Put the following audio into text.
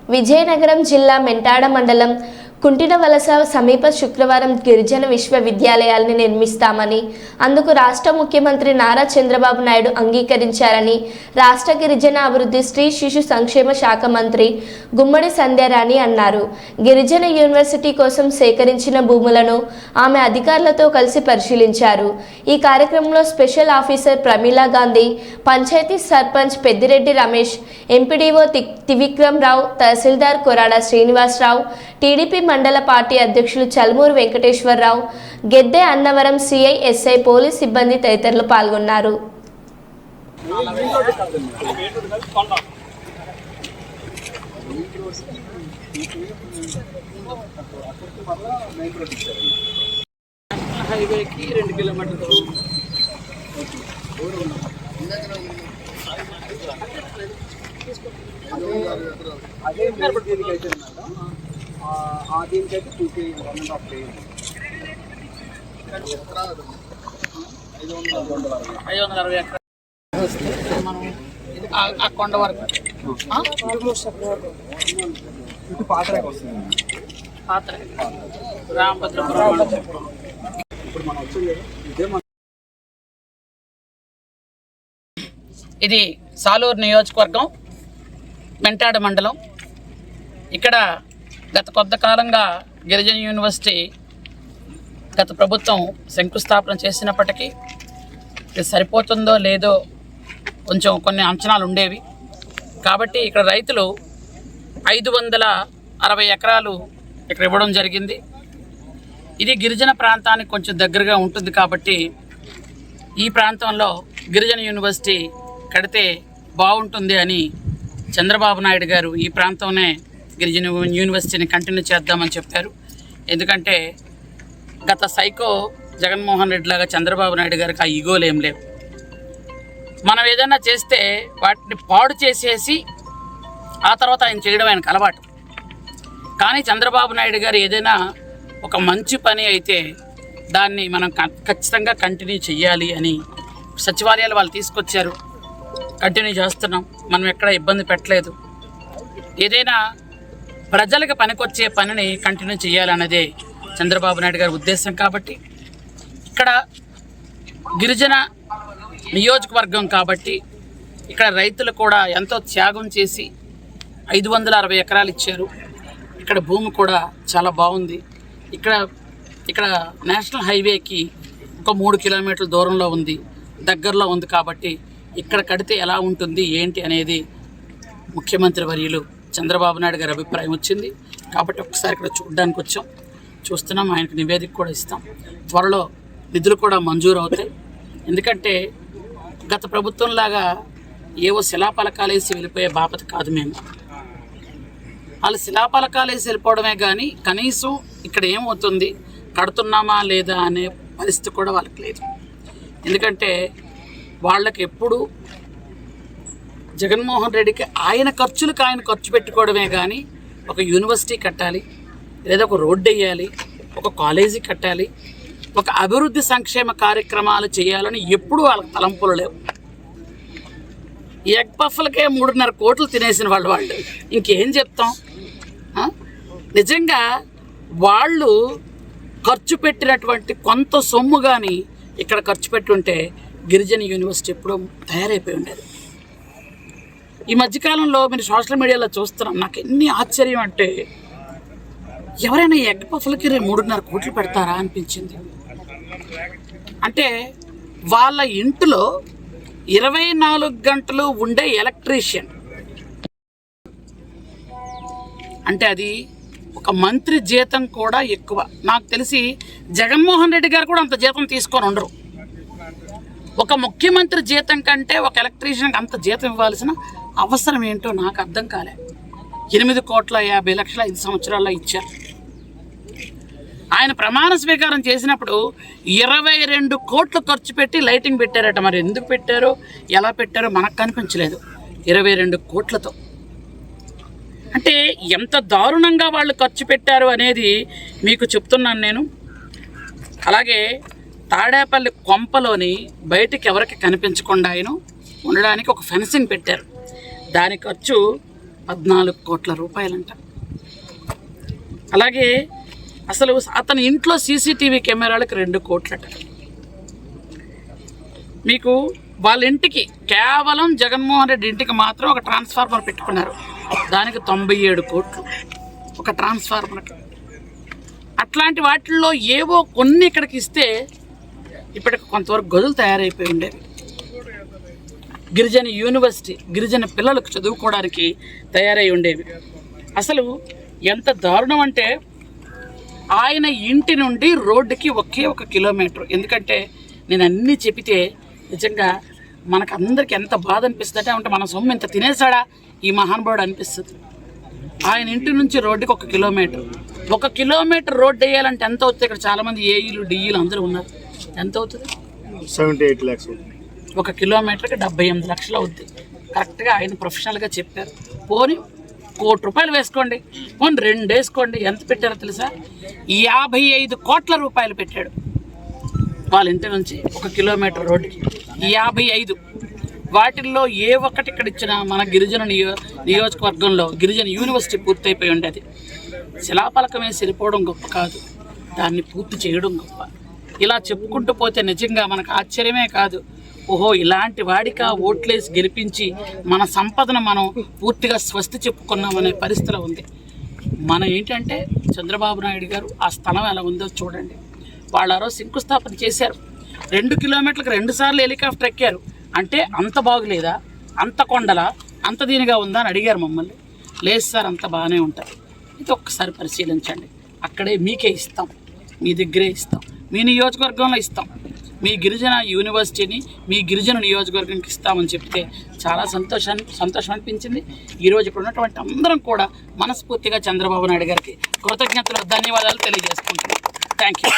విజయనగరం జిల్లా మెంటాడ మండలం కుంటినవలస సమీప శుక్రవారం గిరిజన విశ్వవిద్యాలయాల్ని నిర్మిస్తామని, అందుకు రాష్ట్ర ముఖ్యమంత్రి నారా చంద్రబాబు నాయుడు అంగీకరించారని రాష్ట్ర గిరిజన అభివృద్ధి స్త్రీ శిశు సంక్షేమ శాఖ మంత్రి గుమ్మడి సంధ్యారాణి అన్నారు. గిరిజన యూనివర్సిటీ కోసం సేకరించిన భూములను ఆమె అధికారులతో కలిసి పరిశీలించారు. ఈ కార్యక్రమంలో special officer Pramila Gandhi, panchayat sarpanch Peddireddy Ramesh, MPDO Trivikram Rao, tahsildar Korada Srinivasarao, TDP mandal party అధ్యక్షులు Chalmuru Venkateswararao, Gedde Annavaram CI, SI, police సిబ్బంది తదితరులు పాల్గొన్నారు. హైవేకి 2 కిలోమీటర్లు అదే దీనికైతే దీనికైతే 2.5 560 ఎకరాలు మనం ఆ కొండ వరకు ఇటు పాత్రకు వస్తుంది. పాత్ర రామభద్రపురం ఇప్పుడు మనం వచ్చేది ఇది సాలూరు నియోజకవర్గం, మెంటాడ మండలం. ఇక్కడ గత కొంతకాలంగా గిరిజన యూనివర్సిటీ గత ప్రభుత్వం శంకుస్థాపన చేసినప్పటికీ ఇది సరిపోతుందో లేదో కొంచెం కొన్ని అంచనాలు ఉండేవి. కాబట్టి ఇక్కడ రైతులు 560 ఎకరాలు ఇక్కడ ఇవ్వడం జరిగింది. ఇది గిరిజన ప్రాంతానికి కొంచెం దగ్గరగా ఉంటుంది కాబట్టి ఈ ప్రాంతంలో గిరిజన యూనివర్సిటీ కడితే బాగుంటుంది అని చంద్రబాబు నాయుడు గారు ఈ ప్రాంతంలో గిరిజన యూనివర్సిటీని కంటిన్యూ చేద్దామని చెప్పారు. ఎందుకంటే గత సైకో జగన్మోహన్ రెడ్డి లాగా చంద్రబాబు నాయుడు గారికి ఆ ఈగోలు ఏం లేవు. మనం ఏదైనా చేస్తే వాటిని పాడు చేసేసి ఆ తర్వాత ఆయన చేయడం ఆయనకు అలవాటు. కానీ చంద్రబాబు నాయుడు గారు ఏదైనా ఒక మంచి పని అయితే దాన్ని మనం ఖచ్చితంగా కంటిన్యూ చెయ్యాలి అని సచివాలయాలు వాళ్ళు తీసుకొచ్చారు, కంటిన్యూ చేస్తున్నాం. మనం ఎక్కడ ఇబ్బంది పెట్టలేదు. ఏదైనా ప్రజలకు పనికొచ్చే పనిని కంటిన్యూ చేయాలన్నదే చంద్రబాబు నాయుడు గారి ఉద్దేశం. కాబట్టి ఇక్కడ గిరిజన నియోజకవర్గం కాబట్టి ఇక్కడ రైతులు కూడా ఎంతో త్యాగం చేసి 560 ఎకరాలు ఇచ్చారు. ఇక్కడ భూమి కూడా చాలా బాగుంది. ఇక్కడ నేషనల్ హైవేకి ఒక 3 కిలోమీటర్ల దూరంలో ఉంది, దగ్గరలో ఉంది. కాబట్టి ఇక్కడ కడితే ఎలా ఉంటుంది ఏంటి అనేది ముఖ్యమంత్రి వర్యులు చంద్రబాబు నాయుడు గారి అభిప్రాయం వచ్చింది. కాబట్టి ఒకసారి ఇక్కడ చూడడానికి వచ్చాం, చూస్తున్నాం. ఆయనకు నివేదిక కూడా ఇస్తాం. త్వరలో నిధులు కూడా మంజూరు అవుతాయి. ఎందుకంటే గత ప్రభుత్వంలాగా ఏవో శిలాపలకాలు వేసి వెళ్ళిపోయే బాపత కాదు. మేము వాళ్ళు శిలాపలకాలు వేసి వెళ్ళిపోవడమే కానీ కనీసం ఇక్కడ ఏమవుతుంది, కడుతున్నామా లేదా అనే పరిస్థితి కూడా వాళ్ళకి లేదు. ఎందుకంటే వాళ్ళకి ఎప్పుడు జగన్మోహన్ రెడ్డికి ఆయన ఖర్చులకు ఆయన ఖర్చు పెట్టుకోవడమే కానీ ఒక యూనివర్సిటీ కట్టాలి, లేదా ఒక రోడ్డు వేయాలి, ఒక కాలేజీ కట్టాలి, ఒక అభివృద్ధి సంక్షేమ కార్యక్రమాలు చేయాలని ఎప్పుడూ వాళ్ళకి తలంపులు లేవు. ఎగ్ పఫ్లకే 3.5 కోట్లు తినేసిన వాళ్ళు ఇంకేం చెప్తాం. నిజంగా వాళ్ళు ఖర్చు పెట్టినటువంటి కొంత సొమ్ము కానీ ఇక్కడ ఖర్చు పెట్టుంటే గిరిజన యూనివర్సిటీ ఎప్పుడూ తయారైపోయి ఉండేది. ఈ మధ్యకాలంలో మీరు సోషల్ మీడియాలో చూస్తున్నాం. నాకు ఎన్ని ఆశ్చర్యం అంటే ఎవరైనా ఎగ్ పఫ్లకి 3.5 కోట్లు పెడతారా అనిపించింది. అంటే వాళ్ళ ఇంట్లో 24 గంటలు ఉండే ఎలక్ట్రీషియన్ అంటే అది ఒక మంత్రి జీతం కూడా ఎక్కువ. నాకు తెలిసి జగన్మోహన్ రెడ్డి గారు కూడా అంత జీతం తీసుకొని ఉండరు. ఒక ముఖ్యమంత్రి జీతం కంటే ఒక ఎలక్ట్రీషియన్కి అంత జీతం ఇవ్వాల్సిన అవసరం ఏంటో నాకు అర్థం కాలే. 8,50,00,000 5 సంవత్సరాల్లో ఇచ్చారు. ఆయన ప్రమాణ స్వీకారం చేసినప్పుడు 22 కోట్లు ఖర్చు పెట్టి లైటింగ్ పెట్టారట. మరి ఎందుకు పెట్టారో ఎలా పెట్టారో మనకు కనిపించలేదు. 22 కోట్లతో అంటే ఎంత దారుణంగా వాళ్ళు ఖర్చు పెట్టారు అనేది మీకు చెప్తున్నాను నేను. అలాగే తాడేపల్లి కొంపలోని బయటికి ఎవరికి కనిపించకుండా ఆయన ఉండడానికి ఒక ఫెన్సింగ్ పెట్టారు. దాని ఖర్చు 14 కోట్ల రూపాయలంట. అలాగే అసలు అతని ఇంట్లో సీసీటీవీ కెమెరాలకు 2 కోట్లట. మీకు వాళ్ళ ఇంటికి కేవలం జగన్మోహన్ రెడ్డి ఇంటికి మాత్రం ఒక ట్రాన్స్ఫార్మర్ పెట్టుకున్నారు, దానికి 97 కోట్లు ఒక ట్రాన్స్ఫార్మర్కి. అట్లాంటి వాటిల్లో ఏవో కొన్ని ఇక్కడికి ఇస్తే ఇప్పటికి కొంతవరకు గదులు తయారైపోయి ఉండేవి. గిరిజన యూనివర్సిటీ గిరిజన పిల్లలకు చదువుకోవడానికి తయారై ఉండేవి. అసలు ఎంత దారుణం అంటే ఆయన ఇంటి నుండి రోడ్డుకి ఒకే 1 కిలోమీటర్. ఎందుకంటే నేను అన్నీ చెబితే నిజంగా మనకు అందరికి ఎంత బాధ అనిపిస్తుంది అంటే మన సొమ్ము ఇంత తినేసాడా ఈ మహానుభావుడు అనిపిస్తుంది. ఆయన ఇంటి నుంచి రోడ్డుకి 1 కిలోమీటర్. 1 కిలోమీటర్ రోడ్డు వేయాలంటే ఎంత అవుతుంది? ఇక్కడ చాలామంది ఏఈలు డిఈలు అందరూ ఉన్నారు. ఎంత అవుతుంది? 78 lakhs. 1 కిలోమీటర్కి 78 లక్షలు అవుద్ది. కరెక్ట్గా ఆయన ప్రొఫెషనల్గా చెప్పారు. పోనీ 1 కోటి రూపాయలు వేసుకోండి, పోనీ 2 వేసుకోండి. ఎంత పెట్టారో తెలుసా? 55 కోట్ల రూపాయలు పెట్టాడు వాళ్ళ ఇంటి నుంచి 1 కిలోమీటర్ రోడ్డుకి. 55. వాటిల్లో ఏ ఒక్కటి ఇక్కడ ఇచ్చినా మన గిరిజన నియోజకవర్గంలో గిరిజన యూనివర్సిటీ పూర్తయిపోయి ఉండేది. శిలాపలకం వేసి వెళ్ళిపోవడం గొప్ప కాదు, దాన్ని పూర్తి చేయడం గొప్ప. ఇలా చెప్పుకుంటూ పోతే నిజంగా మనకు ఆశ్చర్యమే కాదు, ఓహో ఇలాంటి వాడికా ఓట్లేసి గెలిపించి మన సంపదను మనం పూర్తిగా స్వస్తి చెప్పుకున్నామనే పరిస్థితిలో ఉంది. మనం ఏంటంటే చంద్రబాబు నాయుడు గారు ఆ స్థలం ఎలా ఉందో చూడండి. వాళ్ళు ఆ రోజు శంకుస్థాపన చేశారు. 2 కిలోమీటర్లకు 2 సార్లు హెలికాప్టర్ ఎక్కారు. అంటే అంత బాగులేదా, అంత కొండలా, అంత దీనిగా ఉందా అని అడిగారు మమ్మల్ని. లేదు సార్, అంత బాగానే ఉంటుంది. ఇది ఒక్కసారి పరిశీలించండి. అక్కడే మీకే ఇస్తాం, మీ దగ్గరే ఇస్తాం, మీ నియోజకవర్గంలో ఇస్తాం. మీ గిరిజన యూనివర్సిటీని మీ గిరిజన నియోజకవర్గంకి ఇస్తామని చెప్తే చాలా సంతోషం అనిపించింది. ఈరోజు ఇక్కడ ఉన్నటువంటి అందరం కూడా మనస్ఫూర్తిగా చంద్రబాబు నాయుడు గారికి కృతజ్ఞతలు, ధన్యవాదాలు తెలియజేసుకుంటున్నాం. Thank you.